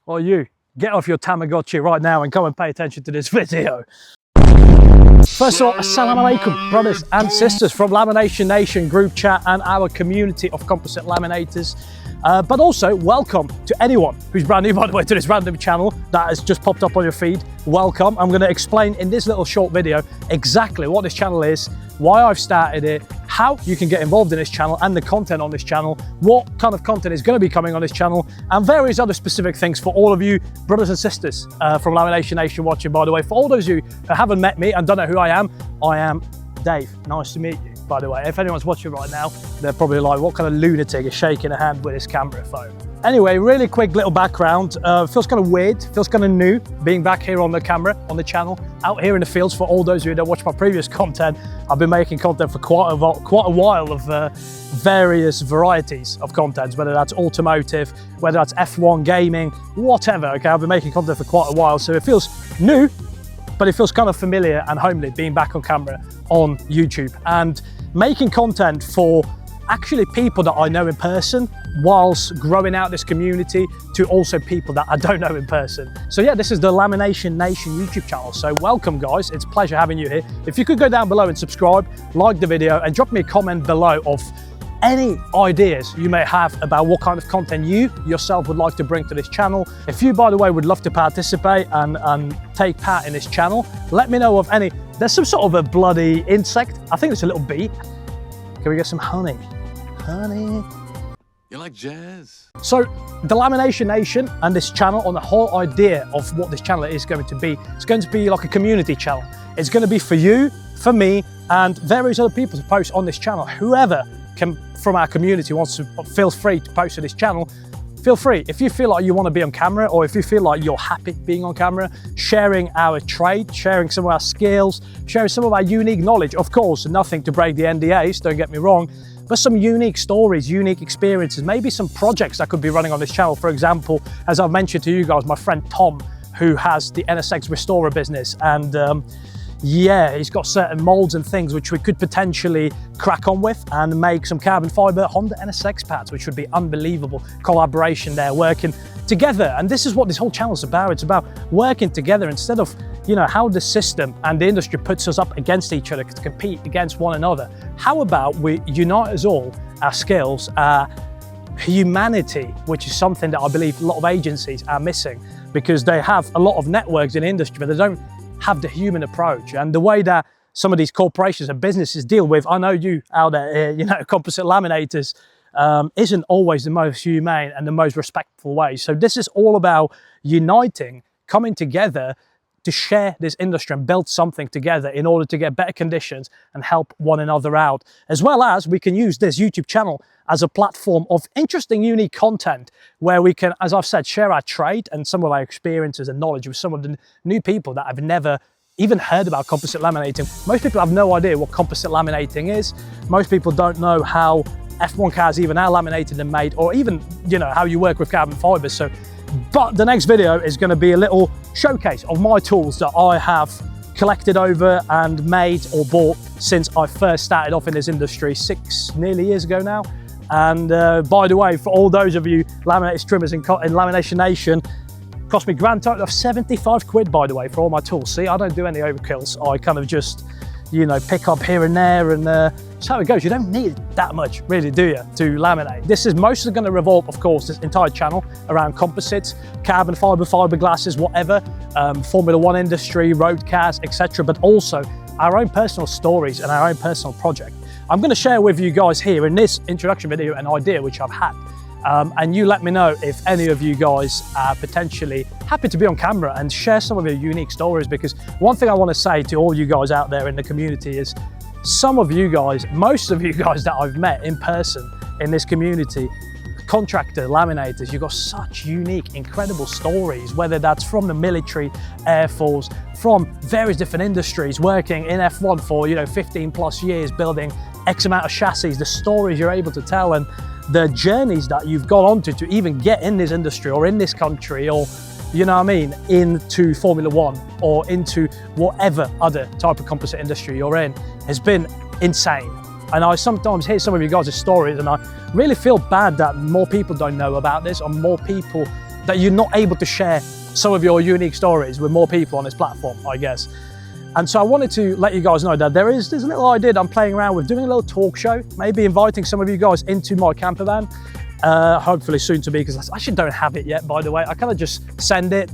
or you, get off your Tamagotchi right now and come and pay attention to this video. First of all, assalamu alaikum, brothers and sisters from Lamination Nation group chat and our community of composite laminators. But also, welcome to anyone who's brand new, by the way, to this random channel that has just popped up on your feed. Welcome. I'm going to explain in this little short video exactly what this channel is, why I've started it, how you can get involved in this channel and the content on this channel, what kind of content is going to be coming on this channel, and various other specific things for all of you brothers and sisters from Lamination Nation watching, by the way. For all those of you who haven't met me and don't know who I am Dave. Nice to meet you, by the way. If anyone's watching right now, they're probably like, what kind of lunatic is shaking a hand with his camera phone? Anyway, really quick little background. Feels kind of weird, feels kind of new being back here on the camera, on the channel, out here in the fields. For all those of you who don't watch my previous content, I've been making content for quite a while of various varieties of content, whether that's automotive, whether that's F1 gaming, whatever. Okay, I've been making content for quite a while, so it feels new, but it feels kind of familiar and homely being back on camera on YouTube and making content for actually people that I know in person, whilst growing out this community to also people that I don't know in person. So yeah, this is the Lamination Nation YouTube channel. So welcome guys, it's a pleasure having you here. If you could go down below and subscribe, like the video, and drop me a comment below of any ideas you may have about what kind of content you yourself would like to bring to this channel. If you, by the way, would love to participate and take part in this channel, let me know of any. There's some sort of a bloody insect. I think it's a little bee. Can we get some honey? Honey. You like jazz? So the Lamination Nation and this channel, on the whole idea of what this channel is going to be, it's going to be like a community channel. It's going to be for you, for me, and various other people to post on this channel. Whoever can from our community wants to, feel free to post to this channel. Feel free. If you feel like you want to be on camera, or if you feel like you're happy being on camera, sharing our trade, sharing some of our skills, sharing some of our unique knowledge. Of course, nothing to break the NDAs, don't get me wrong, but some unique stories, unique experiences, maybe some projects that could be running on this channel. For example, as I've mentioned to you guys, my friend Tom, who has the NSX Restorer business, and yeah, he's got certain molds and things which we could potentially crack on with and make some carbon fiber Honda NSX pads, which would be unbelievable collaboration there, working together. And this is what this whole channel is about. It's about working together instead of, you know, how the system and the industry puts us up against each other to compete against one another. How about we unite us all, our skills, our humanity, which is something that I believe a lot of agencies are missing, because they have a lot of networks in the industry, but they don't have the human approach. And the way that some of these corporations and businesses deal with, I know you out there, you know, composite laminators, isn't always the most humane and the most respectful way. So this is all about uniting, coming together to share this industry and build something together in order to get better conditions and help one another out. As well as we can use this YouTube channel as a platform of interesting, unique content where we can, as I've said, share our trade and some of our experiences and knowledge with some of the new people that have never even heard about composite laminating. Most people have no idea what composite laminating is. Most people don't know how F1 cars even are laminated and made, or even, you know, how you work with carbon fibers. So, but the next video is going to be a little showcase of my tools that I have collected over and made or bought since I first started off in this industry nearly 6 years ago now. And by the way, for all those of you laminators, trimmers in Lamination Nation, cost me a grand total of 75 quid, by the way, for all my tools. See, I don't do any overkills. I kind of just, you know, pick up here and there, and that's how it goes. You don't need that much, really, do you, to laminate? This is mostly going to revolve, of course, this entire channel around composites, carbon fiber, fiberglasses, whatever, Formula One industry, road cars, etc., but also our own personal stories and our own personal project. I'm going to share with you guys here in this introduction video an idea which I've had. And you let me know if any of you guys are potentially happy to be on camera and share some of your unique stories, because one thing I want to say to all you guys out there in the community is some of you guys, most of you guys that I've met in person in this community, contractor, laminators, you've got such unique, incredible stories, whether that's from the military, Air Force, from various different industries, working in F1 for, you know, 15 plus years, building X amount of chassis, the stories you're able to tell and the journeys that you've gone on to even get in this industry or in this country, or, you know what I mean, into Formula One or into whatever other type of composite industry you're in, has been insane. And I sometimes hear some of you guys' stories and I really feel bad that more people don't know about this, or more people that you're not able to share some of your unique stories with more people on this platform, I guess. And so I wanted to let you guys know that there's a little idea that I'm playing around with, doing a little talk show, maybe inviting some of you guys into my camper van, hopefully soon to be, because I actually don't have it yet, by the way. I kind of just send it,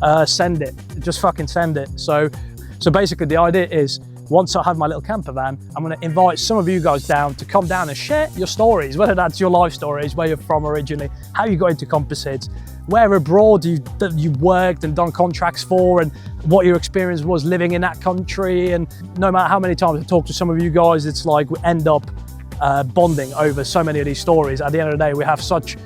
just fucking send it. So basically the idea is, once I have my little camper van, I'm going to invite some of you guys down to come down and share your stories, whether that's your life stories, where you're from originally, how you got into composites, where abroad you worked and done contracts for, and what your experience was living in that country. And no matter how many times I talk to some of you guys, it's like we end up bonding over so many of these stories. At the end of the day, we have such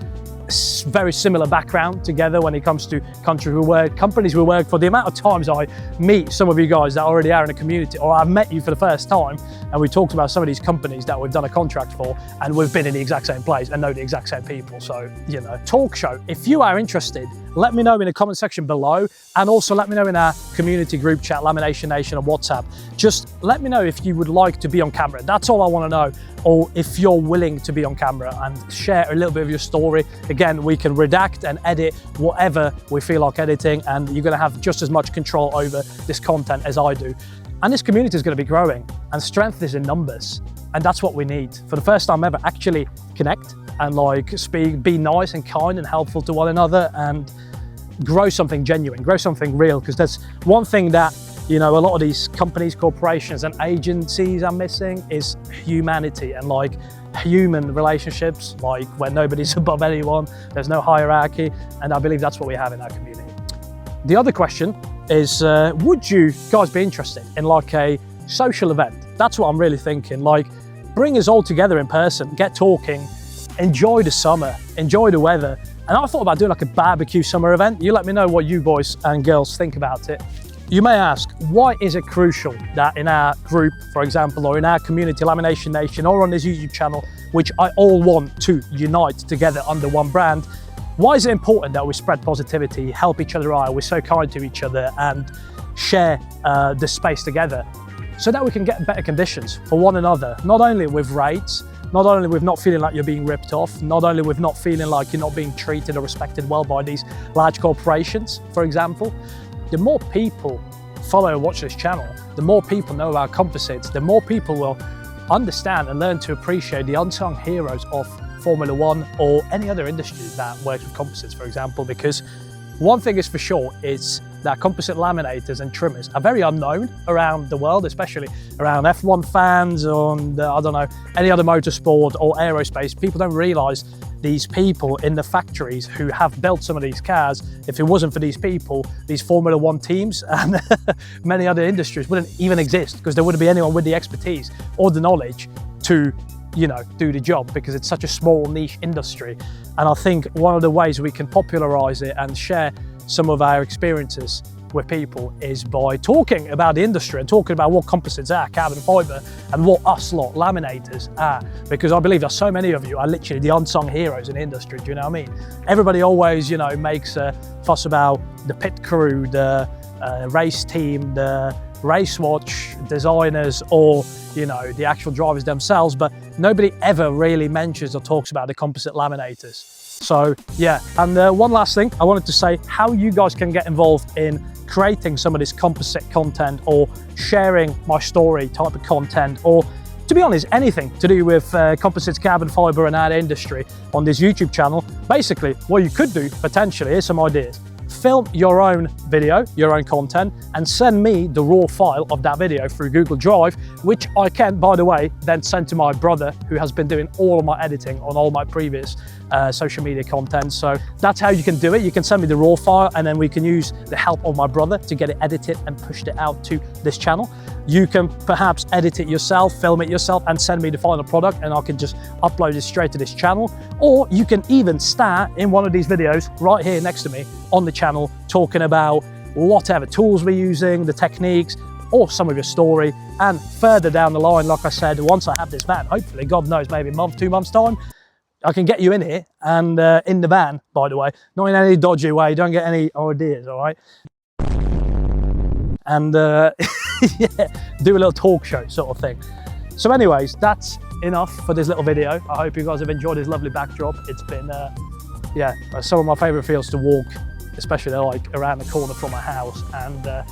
very similar background together when it comes to companies we work for. The amount of times I meet some of you guys that already are in a community, or I've met you for the first time, and we talked about some of these companies that we've done a contract for, and we've been in the exact same place and know the exact same people. So, you know, talk show. If you are interested, let me know in the comment section below, and also let me know in our community group chat, Lamination Nation on WhatsApp. Just let me know if you would like to be on camera. That's all I want to know. Or if you're willing to be on camera and share a little bit of your story. Again, we can redact and edit whatever we feel like editing, and you're going to have just as much control over this content as I do. And this community is going to be growing, and strength is in numbers. And that's what we need. For the first time ever, actually connect and like speak, be nice and kind and helpful to one another, and grow something genuine, grow something real. Because that's one thing that, you know, a lot of these companies, corporations and agencies are missing, is humanity and like human relationships, like where nobody's above anyone, there's no hierarchy. And I believe that's what we have in our community. The other question is, would you guys be interested in like a social event? That's what I'm really thinking. Like, bring us all together in person, get talking, enjoy the summer, enjoy the weather. And I thought about doing like a barbecue summer event. You let me know what you boys and girls think about it. You may ask, why is it crucial that in our group, for example, or in our community, Lamination Nation, or on this YouTube channel, which I all want to unite together under one brand, why is it important that we spread positivity, help each other out, we're so kind to each other, and share this space together, so that we can get better conditions for one another, not only with rates, not only with not feeling like you're being ripped off, not only with not feeling like you're not being treated or respected well by these large corporations, for example. The more people follow and watch this channel, the more people know about composites, the more people will understand and learn to appreciate the unsung heroes of Formula One or any other industry that works with composites, for example. Because one thing is for sure, is that composite laminators and trimmers are very unknown around the world, especially around F1 fans, on I don't know, any other motorsport or aerospace. People don't realize these people in the factories who have built some of these cars. If it wasn't for these people, these Formula One teams and many other industries wouldn't even exist, because there wouldn't be anyone with the expertise or the knowledge to, you know, do the job, because it's such a small niche industry. And I think one of the ways we can popularize it and share some of our experiences with people is by talking about the industry and talking about what composites are, carbon fiber, and what us lot laminators are. Because I believe that so many of you are literally the unsung heroes in the industry, do you know what I mean? Everybody always, you know, makes a fuss about the pit crew, the race team, the race watch designers, or, you know, the actual drivers themselves, but nobody ever really mentions or talks about the composite laminators. So yeah, and one last thing I wanted to say, how you guys can get involved in creating some of this composite content, or sharing my story type of content, or to be honest, anything to do with composites, carbon fiber and our industry on this YouTube channel. Basically, what you could do potentially, here's some ideas. Film your own video, your own content, and send me the raw file of that video through Google Drive, which I can, by the way, then send to my brother, who has been doing all of my editing on all my previous social media content. So that's how you can do it. You can send me the raw file, and then we can use the help of my brother to get it edited and pushed it out to this channel. You can perhaps edit it yourself, film it yourself, and send me the final product, and I can just upload it straight to this channel. Or you can even start in one of these videos right here next to me on the channel, talking about whatever tools we're using, the techniques, or some of your story. And further down the line, like I said, once I have this van, hopefully, God knows, maybe a month, 2 months time, I can get you in here and in the van, by the way, not in any dodgy way, don't get any ideas, all right? And yeah, do a little talk show sort of thing. So anyways, that's enough for this little video. I hope you guys have enjoyed this lovely backdrop. It's been, yeah, some of my favorite fields to walk especially they're like around the corner from my house. And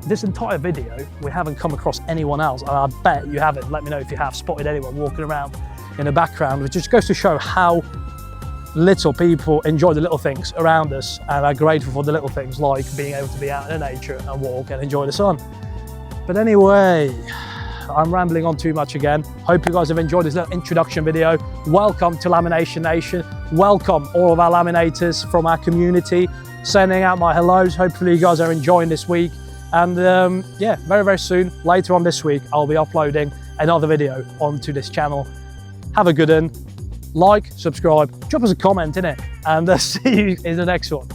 this entire video, we haven't come across anyone else, and I bet you haven't. Let me know if you have spotted anyone walking around in the background, which just goes to show how little people enjoy the little things around us and are grateful for the little things, like being able to be out in nature and walk and enjoy the sun. But anyway, I'm rambling on too much again. Hope you guys have enjoyed this little introduction video. Welcome to Lamination Nation. Welcome all of our laminators from our community. Sending out my hellos. Hopefully you guys are enjoying this week. And yeah, very, very soon, later on this week, I'll be uploading another video onto this channel. Have a good one. Like, subscribe, drop us a comment, innit? And see you in the next one.